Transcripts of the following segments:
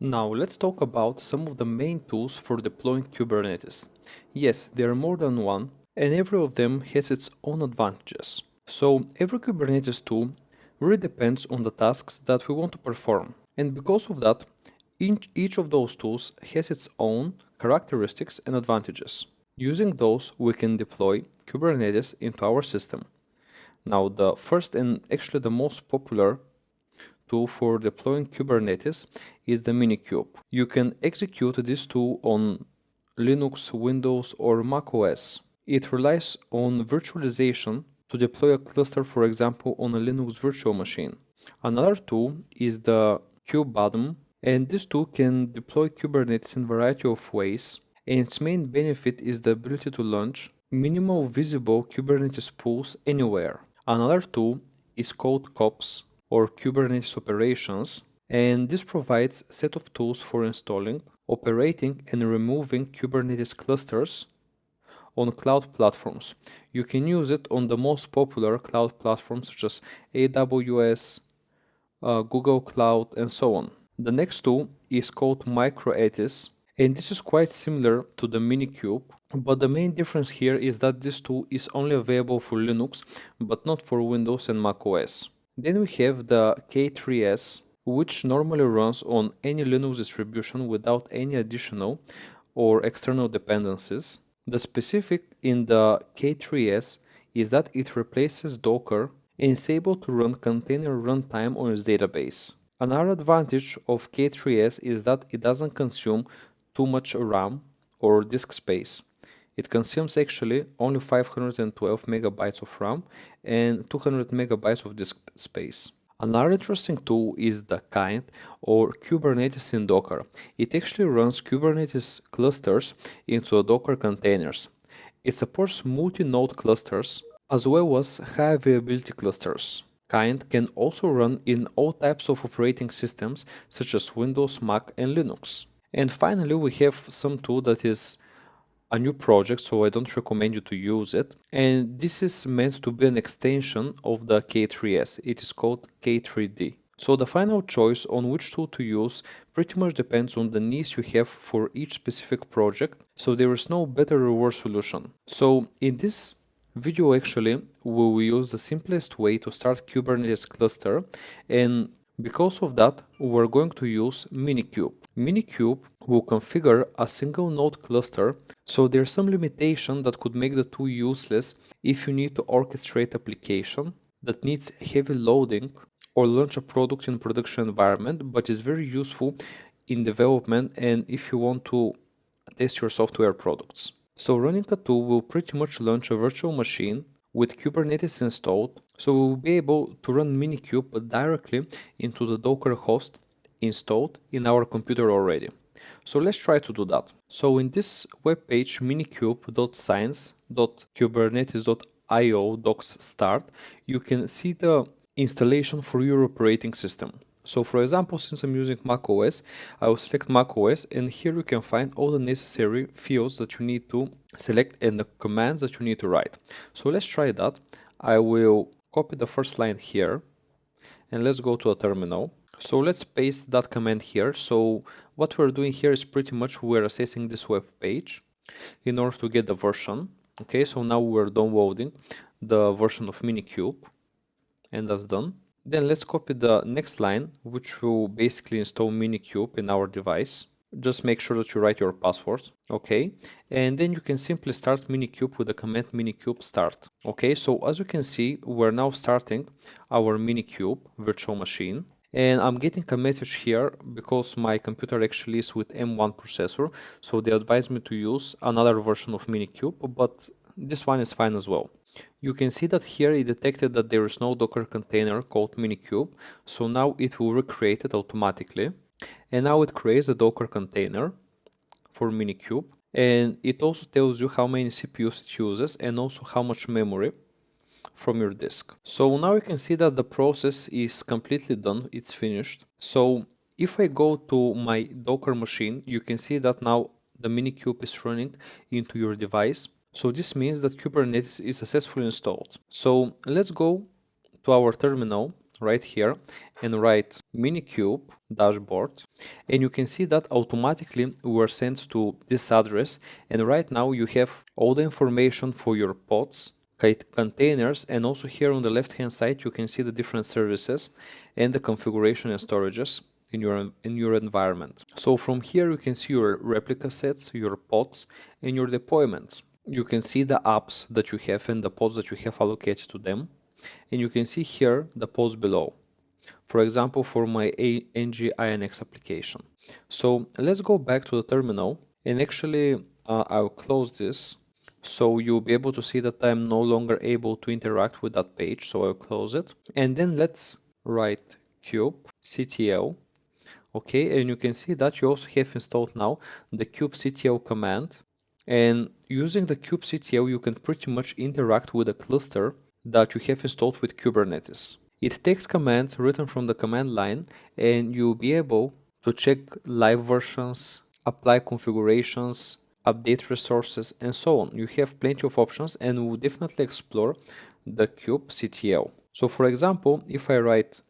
Now let's talk about some of the main tools for deploying Kubernetes. Yes, there are more than one, and every of them has its own advantages. So every Kubernetes tool really depends on the tasks that we want to perform. And because of that, each of those tools has its own characteristics and advantages. Using those, we can deploy Kubernetes into our system. Now, the first and actually the most popular tool for deploying Kubernetes is the Minikube. You can execute this tool on Linux, Windows, or Mac OS. It relies on virtualization to deploy a cluster, for example, on a Linux virtual machine. Another tool is the Kubebottom, and this tool can deploy Kubernetes in a variety of ways, and its main benefit is the ability to launch minimal visible Kubernetes pools anywhere. Another tool is called KOPS, or Kubernetes Operations, and this provides a set of tools for installing, operating, and removing Kubernetes clusters on cloud platforms. You can use it on the most popular cloud platforms such as AWS, Google Cloud, and so on. The next tool is called MicroAtis, and this is quite similar to the Minikube, but the main difference here is that this tool is only available for Linux, but not for Windows and Mac OS. Then we have the K3S, which normally runs on any Linux distribution without any additional or external dependencies. The specific in the K3S is that it replaces Docker and is able to run container runtime on its database. Another advantage of K3S is that it doesn't consume too much RAM or disk space. It consumes actually only 512 megabytes of RAM and 200 megabytes of disk space. Another interesting tool is the Kind, or Kubernetes in Docker. It actually runs Kubernetes clusters into Docker containers. It supports multi-node clusters as well as high availability clusters. Kind can also run in all types of operating systems such as Windows, Mac, and Linux. And finally, we have some tool that is a new project, so I don't recommend you to use it. And this is meant to be an extension of the K3S. It is called K3D. So the final choice on which tool to use pretty much depends on the needs you have for each specific project, so there is no better or worse solution. So in this video actually we will use the simplest way to start Kubernetes cluster, and because of that we're going to use Minikube. Minikube will configure a single node cluster, so there's some limitation that could make the tool useless if you need to orchestrate application that needs heavy loading or launch a product in production environment, but is very useful in development and if you want to test your software products. So running a tool will pretty much launch a virtual machine with Kubernetes installed, so we will be able to run Minikube directly into the Docker host installed in our computer already. So let's try to do that. So in this webpage minikube.science.kubernetes.io docs start, you can see the installation for your operating system. So for example, since I'm using Mac OS, I will select Mac OS, and here you can find all the necessary fields that you need to select and the commands that you need to write. So let's try that. I will copy the first line here and let's go to a terminal. So let's paste that command here. So what we're doing here is pretty much we're accessing this web page in order to get the version. Okay, so now we're downloading the version of Minikube, and that's done. Then let's copy the next line, which will basically install Minikube in our device. Just make sure that you write your password. Okay, and then you can simply start Minikube with the command minikube start. Okay, so as you can see, we're now starting our Minikube virtual machine. And I'm getting a message here because my computer actually is with M1 processor, so they advise me to use another version of Minikube, but this one is fine as well. You can see that here it detected that there is no Docker container called Minikube, so now it will recreate it automatically. And now it creates a Docker container for Minikube, and it also tells you how many CPUs it uses and also how much memory from your disk. So now you can see that the process is completely done, it's finished. So if I go to my Docker machine, you can see that now the Minikube is running into your device. So this means that Kubernetes is successfully installed. So let's go to our terminal right here and write minikube dashboard, and you can see that automatically we are sent to this address, and right now you have all the information for your pods, containers, and also here on the left hand side you can see the different services and the configuration and storages in your environment. So from here you can see your replica sets, your pods, and your deployments. You can see the apps that you have and the pods that you have allocated to them, and you can see here the pods below. For example, for my NGINX application. So let's go back to the terminal, and actually I'll close this, so you'll be able to see that I'm no longer able to interact with that page. So I'll close it, and then let's write kubectl. Okay, and you can see that you also have installed now the kubectl command, and using the kubectl you can pretty much interact with a cluster that you have installed with Kubernetes. It takes commands written from the command line, and you'll be able to check live versions, apply configurations, update resources, and so on. You have plenty of options, and we'll definitely explore the kubectl. So for example, if I write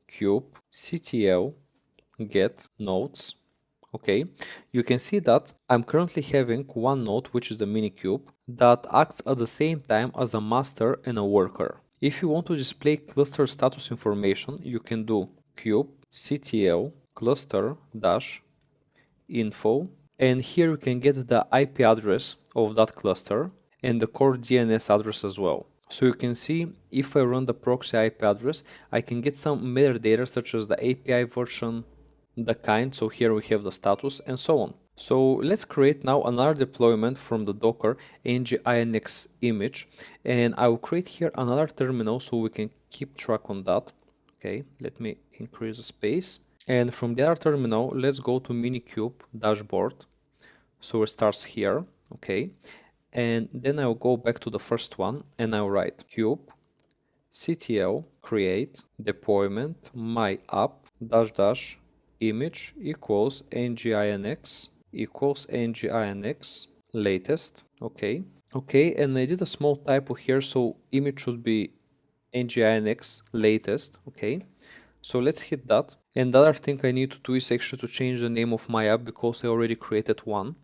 kubectl get nodes, okay, you can see that I'm currently having one node, which is the minikube, that acts at the same time as a master and a worker. If you want to display cluster status information, you can do kubectl cluster dash info, and here you can get the IP address of that cluster and the core DNS address as well. So you can see if I run the proxy IP address, I can get some metadata such as the API version, the kind, so here we have the status, and so on. So let's create now another deployment from the Docker nginx image, and I will create here another terminal so we can keep track on that. Okay, let me increase the space, and from the other terminal let's go to minikube dashboard. So it starts here, okay, and then I'll go back to the first one and I'll write kubectl create deployment my app dash dash image equals nginx latest. Okay, and I did a small typo here, so image should be nginx latest. Okay, so let's hit that. And the other thing I need to do is actually to change the name of my app, because I already created one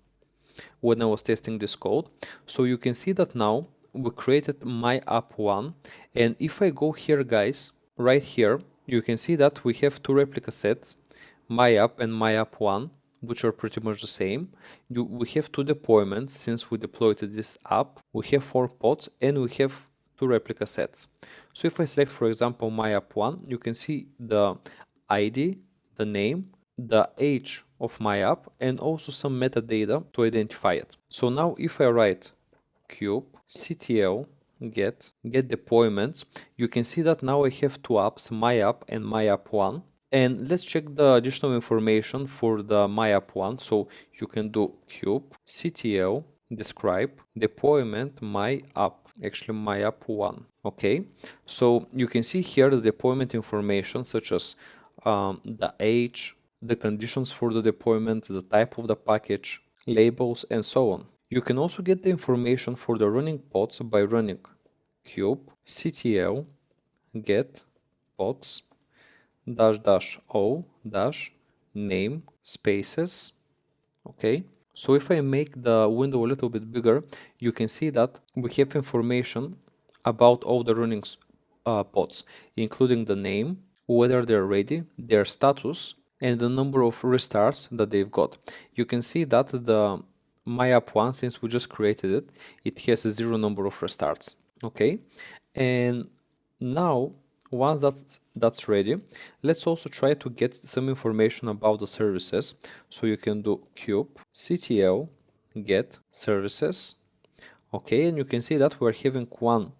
when I was testing this code. So you can see that now we created my app 1, and if I go here, guys, right here you can see that we have two replica sets, my app and my app 1, which are pretty much the same. We have two deployments since we deployed this app, we have 4 pods, and we have two replica sets. So if I select, for example, my app 1, you can see the ID, the name, the age of my app, and also some metadata to identify it. So now if I write kubectl get deployments, you can see that now I have two apps, my app and my app 1. And let's check the additional information for the my app 1. So you can do kubectl describe deployment my app, actually my app 1. Okay, so you can see here the deployment information such as the age, the conditions for the deployment, the type of the package, labels, and so on. You can also get the information for the running pods by running kubectl get pods dash dash o dash name spaces. Okay, so if I make the window a little bit bigger, you can see that we have information about all the running pods, including the name, whether they're ready, their status, and the number of restarts that they've got. You can see that the my app 1, since we just created it, it has a 0 number of restarts. Okay, and now once that's ready, let's also try to get some information about the services. So you can do kubectl get services. Okay, and you can see that we're having one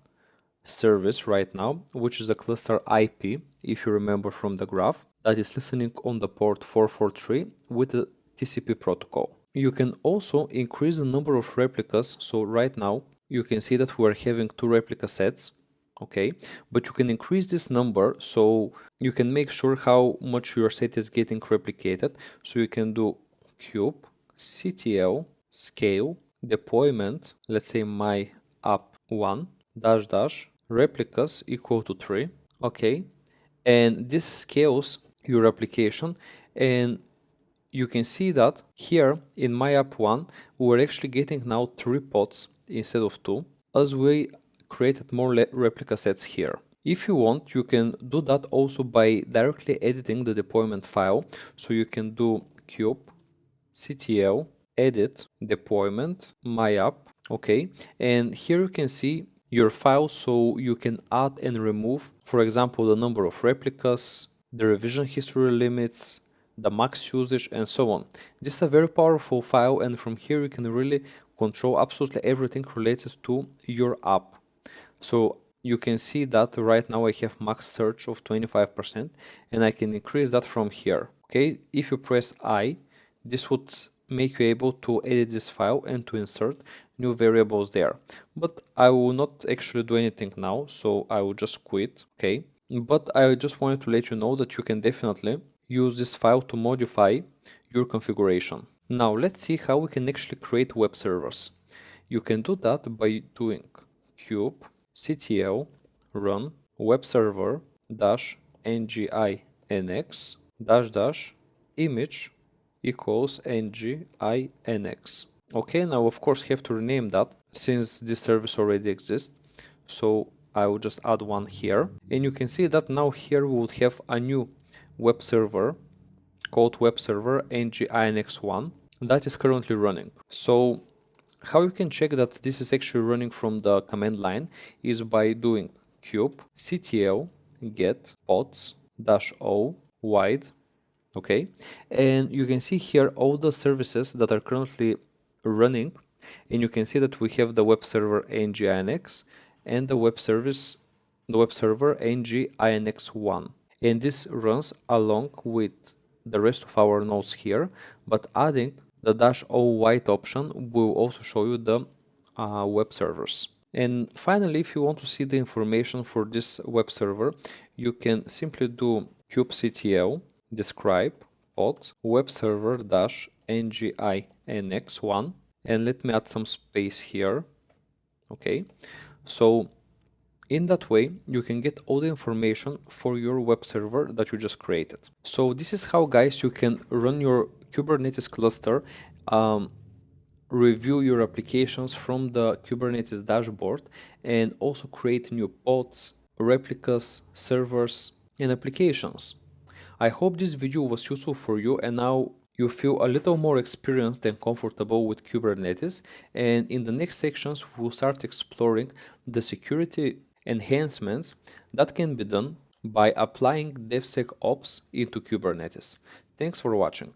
service right now, which is a cluster IP, if you remember from the graph, that is listening on the port 443 with the TCP protocol. You can also increase the number of replicas. So right now you can see that we're having two replica sets. Okay, but you can increase this number, so you can make sure how much your set is getting replicated. So you can do kubectl scale deployment, let's say my app 1 dash dash replicas equal to 3. Okay, and this scales your application. And you can see that here in my app 1 we're actually getting now 3 pods instead of 2, as we created more replica sets here. If you want, you can do that also by directly editing the deployment file. So you can do kubectl edit deployment my app, okay, and here you can see your file, so you can add and remove, for example, the number of replicas, the revision history limits, the max usage, and so on. This is a very powerful file, and from here you can really control absolutely everything related to your app. So you can see that right now I have max search of 25%, and I can increase that from here. Okay, if you press I, this would make you able to edit this file and to insert new variables there. But I will not actually do anything now, so I will just quit. Okay, but I just wanted to let you know that you can definitely use this file to modify your configuration. Now let's see how we can actually create web servers. You can do that by doing kubectl run web server dash nginx dash dash image equals nginx. Okay, now of course have to rename that since this service already exists. So I will just add one here, and you can see that now here we would have a new web server called web server nginx1 that is currently running. So how you can check that this is actually running from the command line is by doing kubectl get pods -o wide, okay, and you can see here all the services that are currently running, and you can see that we have the web server nginx and the web server nginx1, and this runs along with the rest of our nodes here, but adding the -o white option will also show you the web servers. And finally, if you want to see the information for this web server, you can simply do kubectl describe pod web server -nginx1, and let me add some space here. Okay, so in that way, you can get all the information for your web server that you just created. So this is how, guys, you can run your Kubernetes cluster, review your applications from the Kubernetes dashboard, and also create new pods, replicas, servers, and applications. I hope this video was useful for you, and now you feel a little more experienced and comfortable with Kubernetes. And in the next sections, we'll start exploring the security enhancements that can be done by applying DevSecOps into Kubernetes. Thanks for watching.